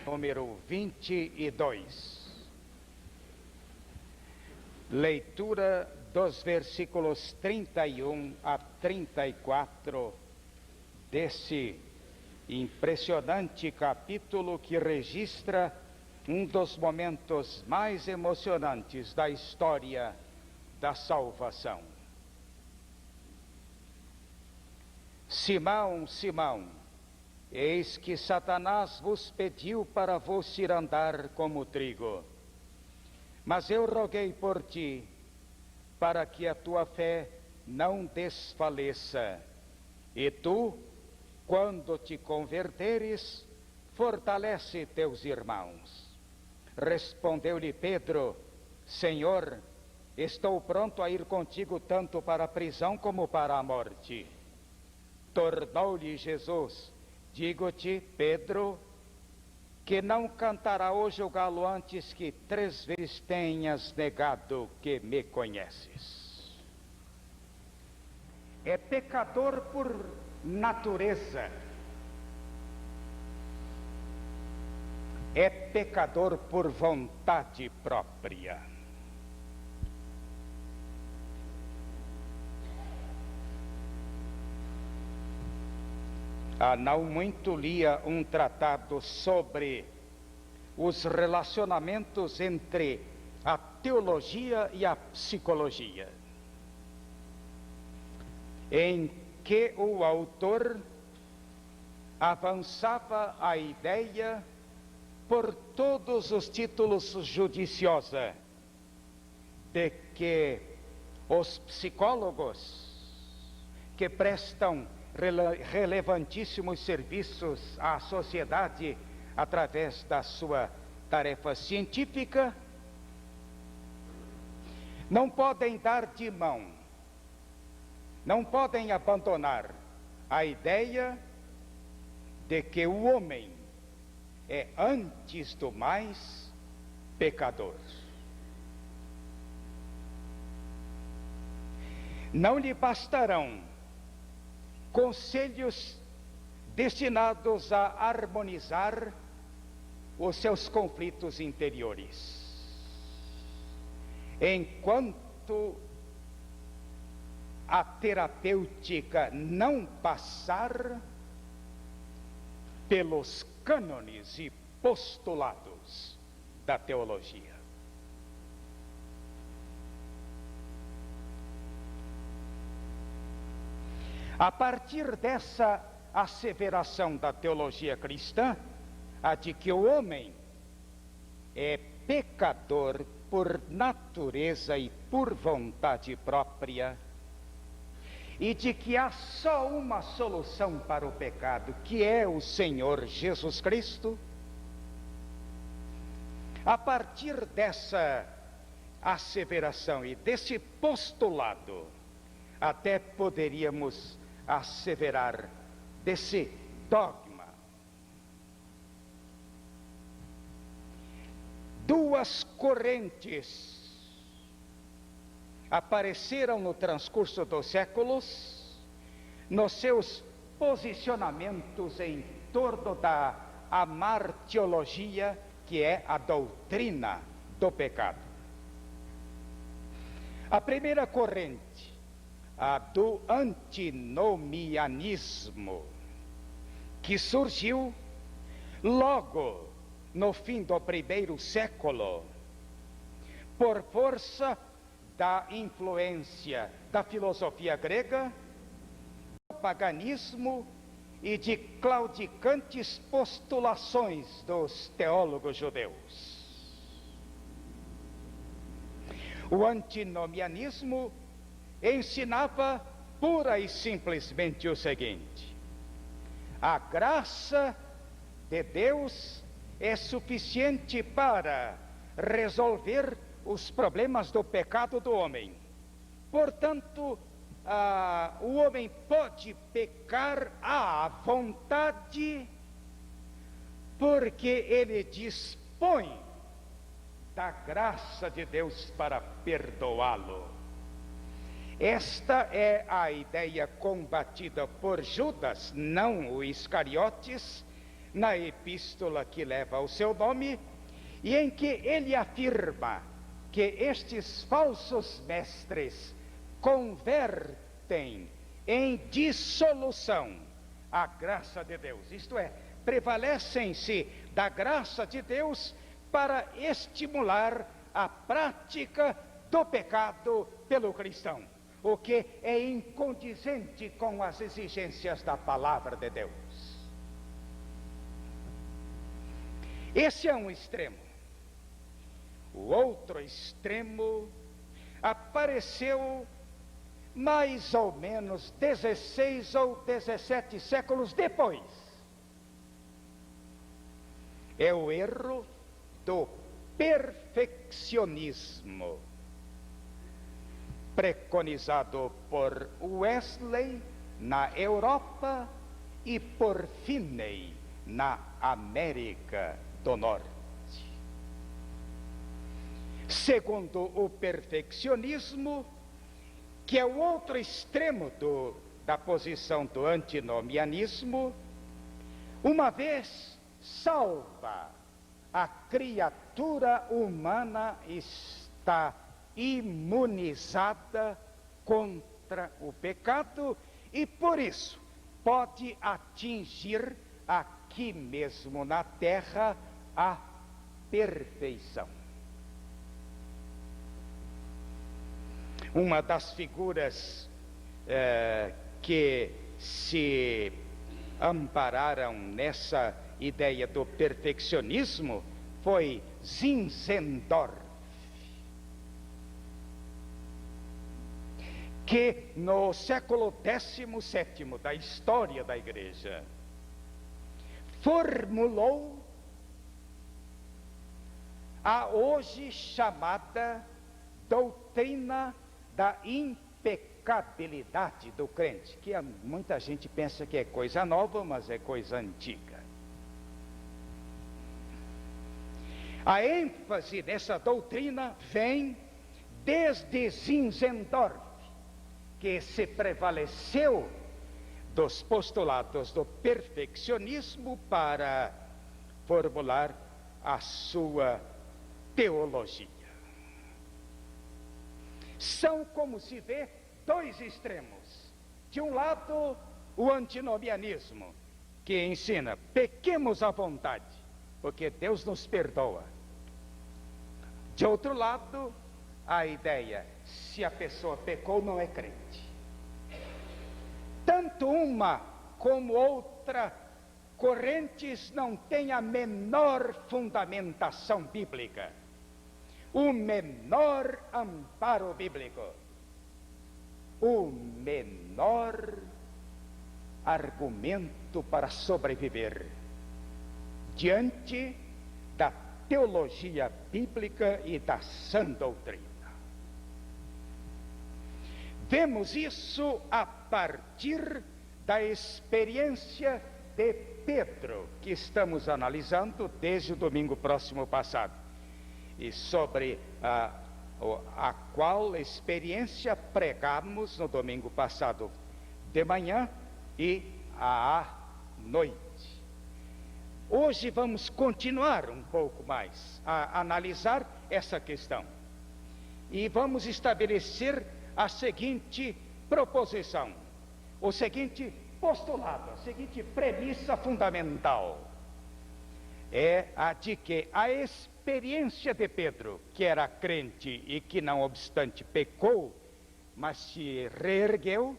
número 22. Leitura dos versículos 31 a 34 desse impressionante capítulo que registra um dos momentos mais emocionantes da história da salvação. Simão, Simão, eis que Satanás vos pediu para vos cirandar como trigo. Mas eu roguei por ti, para que a tua fé não desfaleça. E tu, quando te converteres, fortalece teus irmãos. Respondeu-lhe Pedro: Senhor, estou pronto a ir contigo tanto para a prisão como para a morte. Tornou-lhe Jesus: digo-te, Pedro, que não cantará hoje o galo antes que 3 vezes tenhas negado que me conheces. É pecador por natureza. É pecador por vontade própria. Há não muito lia um tratado sobre os relacionamentos entre a teologia e a psicologia, em que o autor avançava a ideia, por todos os títulos judiciosa, de que os psicólogos que prestam relevantíssimos serviços à sociedade através da sua tarefa científica, não podem dar de mão, não podem abandonar a ideia de que o homem é, antes do mais, pecador. Não lhe bastarão conselhos destinados a harmonizar os seus conflitos interiores. Enquanto a terapêutica não passar pelos cânones e postulados da teologia. A partir dessa asseveração da teologia cristã, a de que o homem é pecador por natureza e por vontade própria, e de que há só uma solução para o pecado, que é o Senhor Jesus Cristo, a partir dessa asseveração e desse postulado, até poderíamos asseverar desse dogma. Duas correntes apareceram no transcurso dos séculos, nos seus posicionamentos em torno da amartiologia, que é a doutrina do pecado. A primeira corrente, a do antinomianismo, que surgiu logo no fim do 1º século, por força da influência da filosofia grega, do paganismo e de claudicantes postulações dos teólogos judeus. O antinomianismo ensinava pura e simplesmente o seguinte: a graça de Deus é suficiente para resolver os problemas do pecado do homem. Portanto, o homem pode pecar à vontade, porque ele dispõe da graça de Deus para perdoá-lo. Esta é a ideia combatida por Judas, não o Iscariotes, na epístola que leva o seu nome, e em que ele afirma que estes falsos mestres convertem em dissolução a graça de Deus, isto é, prevalecem-se da graça de Deus para estimular a prática do pecado pelo cristão, o que é incondizente com as exigências da palavra de Deus. Esse é um extremo. O outro extremo apareceu mais ou menos 16 ou 17 séculos depois. É o erro do perfeccionismo, preconizado por Wesley na Europa e por Finney na América do Norte. Segundo o perfeccionismo, que é o outro extremo da posição do antinomianismo, uma vez salva, a criatura humana está imunizada contra o pecado e, por isso, pode atingir aqui mesmo na terra a perfeição. Uma das figuras que se ampararam nessa ideia do perfeccionismo foi Zinzendorf, que no século XVII da história da Igreja formulou a hoje chamada doutrina da impecabilidade do crente, que muita gente pensa que é coisa nova, mas é coisa antiga. A ênfase nessa doutrina vem desde Zinzendorf, que se prevaleceu dos postulados do perfeccionismo para formular a sua teologia. São, como se vê, dois extremos. De um lado, o antinomianismo, que ensina, pequemos à vontade, porque Deus nos perdoa. De outro lado, a ideia, se a pessoa pecou, não é crente. Tanto uma como outra correntes não têm a menor fundamentação bíblica, o menor amparo bíblico, o menor argumento para sobreviver diante da teologia bíblica e da sã doutrina. Vemos isso a partir da experiência de Pedro, que estamos analisando desde o domingo próximo passado, e sobre a qual experiência pregamos no domingo passado de manhã e à noite. Hoje vamos continuar um pouco mais a analisar essa questão e vamos estabelecer a seguinte proposição, o seguinte postulado, a seguinte premissa fundamental, é a de que a experiência de Pedro, que era crente e que não obstante pecou, mas se reergueu,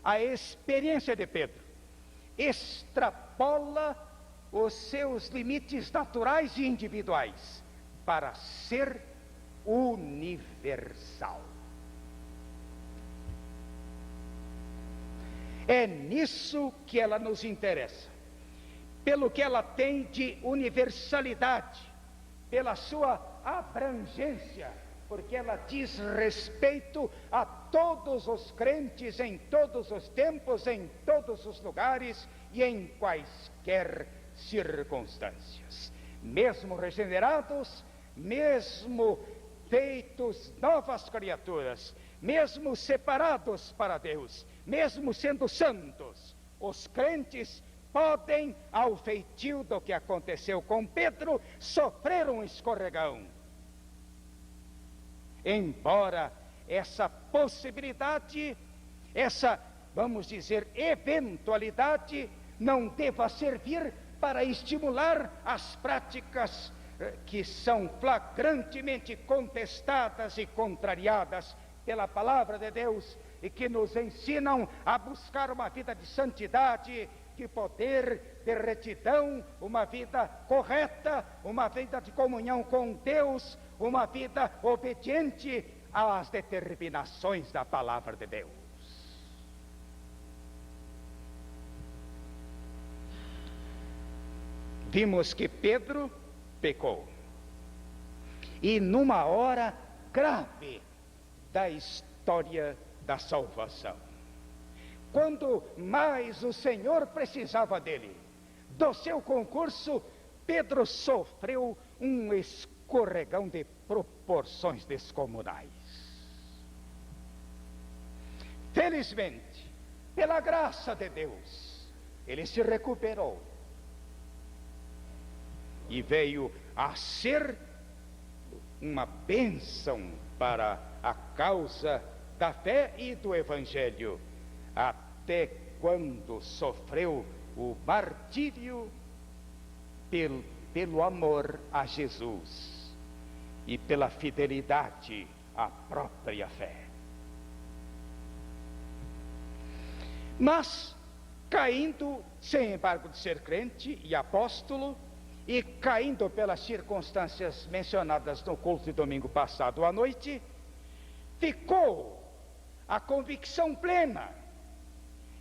a experiência de Pedro extrapola os seus limites naturais e individuais para ser universal. É nisso que ela nos interessa, pelo que ela tem de universalidade, pela sua abrangência, porque ela diz respeito a todos os crentes, em todos os tempos, em todos os lugares e em quaisquer circunstâncias. Mesmo regenerados, mesmo feitos novas criaturas, mesmo separados para Deus, mesmo sendo santos, os crentes podem, ao feitio do que aconteceu com Pedro, sofrer um escorregão. Embora essa possibilidade, essa, vamos dizer, eventualidade, não deva servir para estimular as práticas que são flagrantemente contestadas e contrariadas pela palavra de Deus e que nos ensinam a buscar uma vida de santidade, de poder, de retidão, uma vida correta, uma vida de comunhão com Deus, uma vida obediente às determinações da palavra de Deus. Vimos que Pedro pecou, e numa hora grave da história da salvação, quando mais o Senhor precisava dele, do seu concurso, Pedro sofreu um escorregão de proporções descomunais. Felizmente, pela graça de Deus, ele se recuperou e veio a ser uma bênção para a causa da fé e do Evangelho, até quando sofreu o martírio pelo amor a Jesus e pela fidelidade à própria fé. Mas, caindo, sem embargo de ser crente e apóstolo, e caindo pelas circunstâncias mencionadas no culto de domingo passado à noite, ficou a convicção plena,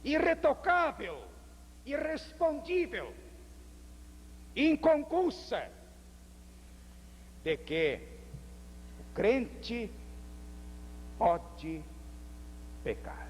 irretocável, irrespondível, inconcussa, de que o crente pode pecar.